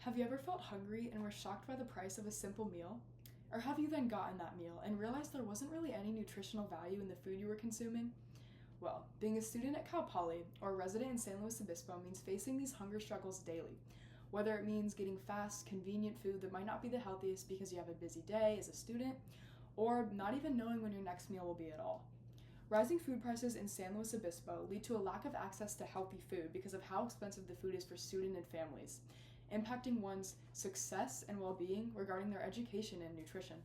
Have you ever felt hungry and were shocked by the price of a simple meal? Or have you then gotten that meal and realized there wasn't really any nutritional value in the food you were consuming? Well, being a student at Cal Poly or a resident in San Luis Obispo means facing these hunger struggles daily. Whether it means getting fast, convenient food that might not be the healthiest because you have a busy day as a student, or not even knowing when your next meal will be at all. Rising food prices in San Luis Obispo lead to a lack of access to healthy food because of how expensive the food is for students and families, impacting one's success and well-being regarding their education and nutrition.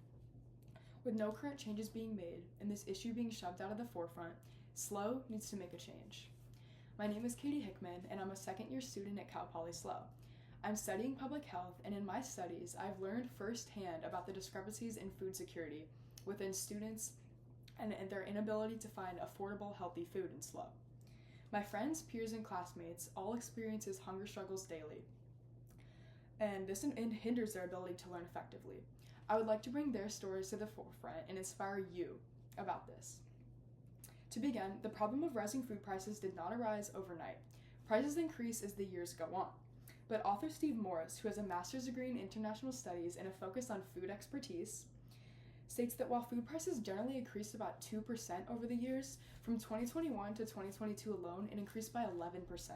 With no current changes being made and this issue being shoved out of the forefront, SLO needs to make a change. My name is Katie Hickman, and I'm a second-year student at Cal Poly SLO. I'm studying public health, and in my studies, I've learned firsthand about the discrepancies in food security within students and their inability to find affordable, healthy food in SLO. My friends, peers, and classmates all experience hunger struggles daily, and this hinders their ability to learn effectively. I would like to bring their stories to the forefront and inspire you about this. To begin, the problem of rising food prices did not arise overnight. Prices increase as the years go on. But author Steve Morris, who has a master's degree in international studies and a focus on food expertise, states that while food prices generally increased about 2% over the years, from 2021 to 2022 alone, it increased by 11%.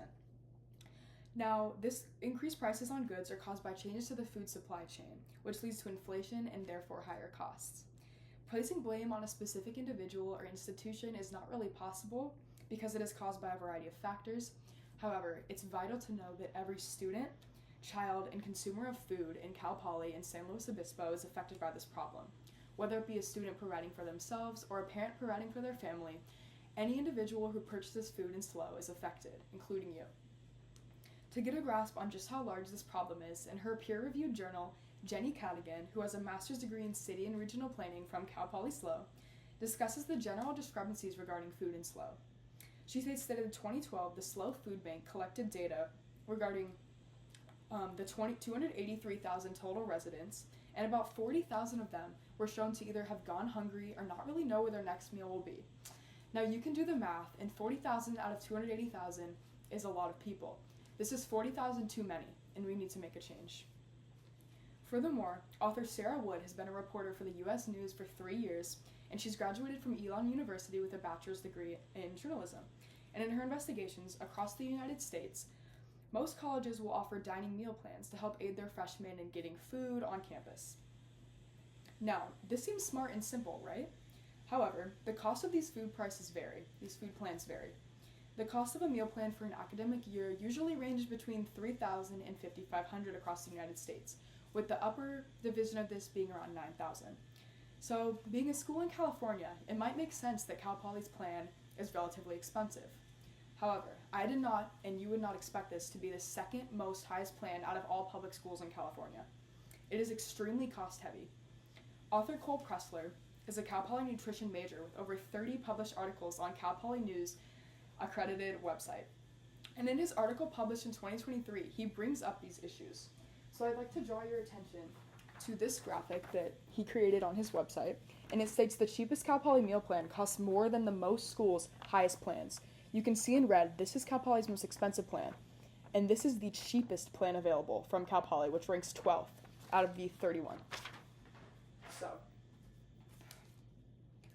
Now, this increased prices on goods are caused by changes to the food supply chain, which leads to inflation and therefore higher costs. Placing blame on a specific individual or institution is not really possible because it is caused by a variety of factors. However, it's vital to know that every student, child, and consumer of food in Cal Poly and San Luis Obispo is affected by this problem. Whether it be a student providing for themselves or a parent providing for their family, any individual who purchases food in SLO is affected, including you. To get a grasp on just how large this problem is, in her peer-reviewed journal, Jenny Cadigan, who has a master's degree in city and regional planning from Cal Poly SLO, discusses the general discrepancies regarding food in SLO. She states that in 2012, the SLO Food Bank collected data regarding the 283,000 total residents, and about 40,000 of them were shown to either have gone hungry or not really know where their next meal will be. Now you can do the math, and 40,000 out of 280,000 is a lot of people. This is 40,000 too many, and we need to make a change. Furthermore, author Sarah Wood has been a reporter for the U.S. News for 3 years, and she's graduated from Elon University with a bachelor's degree in journalism. And in her investigations across the United States, most colleges will offer dining meal plans to help aid their freshmen in getting food on campus. Now, this seems smart and simple, right? However, the cost of these food plans vary. The cost of a meal plan for an academic year usually ranges between $3,000 and $5,500 across the United States, with the upper division of this being around $9,000. So, being a school in California, it might make sense that Cal Poly's plan is relatively expensive. However, I did not, and you would not expect this to be the second most highest plan out of all public schools in California. It is extremely cost heavy. Author Cole Pressler is a Cal Poly nutrition major with over 30 published articles on Cal Poly News accredited website. And in his article published in 2023, he brings up these issues. So I'd like to draw your attention to this graphic that he created on his website, and it states the cheapest Cal Poly meal plan costs more than the most schools' highest plans. You can see in red, this is Cal Poly's most expensive plan, and this is the cheapest plan available from Cal Poly, which ranks 12th out of the 31. So,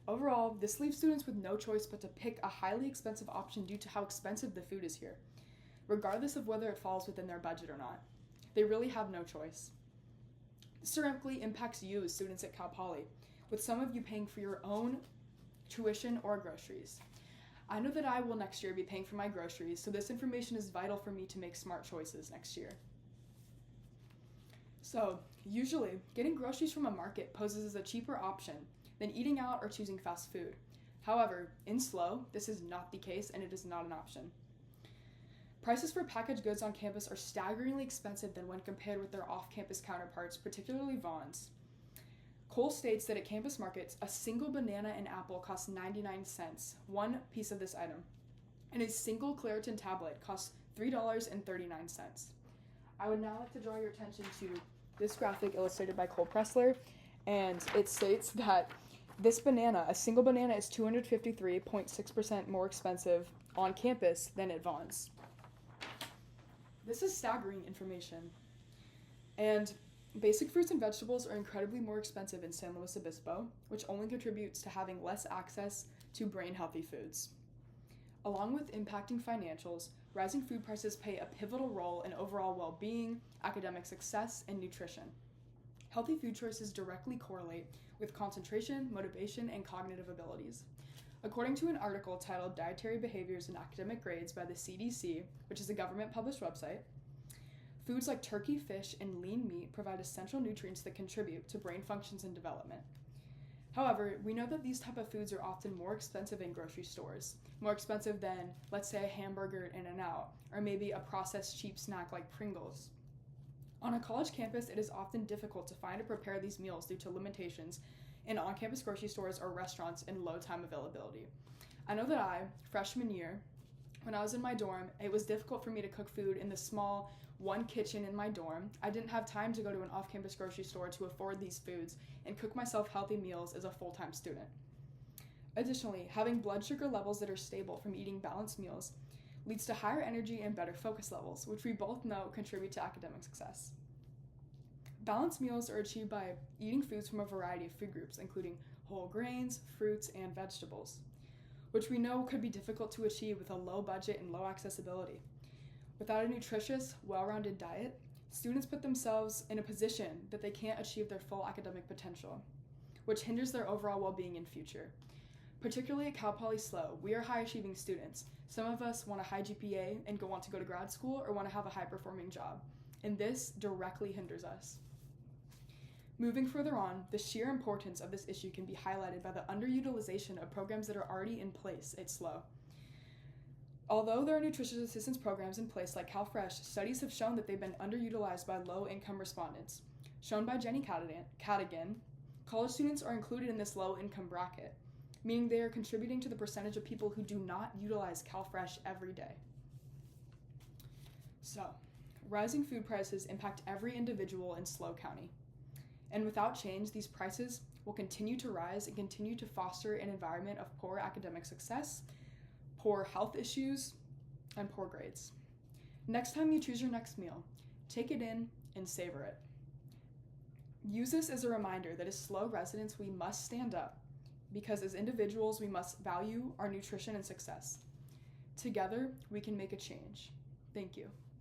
overall, this leaves students with no choice but to pick a highly expensive option due to how expensive the food is here, regardless of whether it falls within their budget or not. They really have no choice. This directly impacts you as students at Cal Poly, with some of you paying for your own tuition or groceries. I know that I will next year be paying for my groceries, so this information is vital for me to make smart choices next year. So, usually, getting groceries from a market poses as a cheaper option than eating out or choosing fast food. However, in SLO, this is not the case and it is not an option. Prices for packaged goods on campus are staggeringly expensive than when compared with their off-campus counterparts, particularly Vons. Cole states that at campus markets, a single banana and apple costs 99 cents, one piece of this item, and a single Claritin tablet costs $3.39. I would now like to draw your attention to this graphic illustrated by Cole Pressler, and it states that this banana, a single banana, is 253.6% more expensive on campus than at Vons. This is staggering information. And basic fruits and vegetables are incredibly more expensive in San Luis Obispo, which only contributes to having less access to brain-healthy foods. Along with impacting financials, rising food prices play a pivotal role in overall well-being, academic success, and nutrition. Healthy food choices directly correlate with concentration, motivation, and cognitive abilities. According to an article titled Dietary Behaviors and Academic Grades by the CDC, which is a government-published website, foods like turkey, fish, and lean meat provide essential nutrients that contribute to brain functions and development. However, we know that these type of foods are often more expensive in grocery stores, more expensive than, let's say, a hamburger at In-N-Out, or maybe a processed cheap snack like Pringles. On a college campus, it is often difficult to find or prepare these meals due to limitations in on-campus grocery stores or restaurants and low time availability. I know that freshman year, when I was in my dorm, it was difficult for me to cook food in the small one kitchen in my dorm. I didn't have time to go to an off-campus grocery store to afford these foods and cook myself healthy meals as a full-time student. Additionally, having blood sugar levels that are stable from eating balanced meals leads to higher energy and better focus levels, which we both know contribute to academic success. Balanced meals are achieved by eating foods from a variety of food groups, including whole grains, fruits, and vegetables, which we know could be difficult to achieve with a low budget and low accessibility. Without a nutritious, well-rounded diet, students put themselves in a position that they can't achieve their full academic potential, which hinders their overall well-being in future. Particularly at Cal Poly SLO, we are high-achieving students. Some of us want a high GPA and want to go to grad school or want to have a high-performing job, and this directly hinders us. Moving further on, the sheer importance of this issue can be highlighted by the underutilization of programs that are already in place at SLO. Although there are nutrition assistance programs in place like CalFresh, studies have shown that they've been underutilized by low-income respondents. Shown by Jenny Cadigan, college students are included in this low-income bracket, meaning they are contributing to the percentage of people who do not utilize CalFresh every day. So, rising food prices impact every individual in SLO County. And without change, these prices will continue to rise and continue to foster an environment of poor academic success, poor health issues, and poor grades. Next time you choose your next meal, take it in and savor it. Use this as a reminder that as SLO residents, we must stand up, because as individuals, we must value our nutrition and success. Together, we can make a change. Thank you.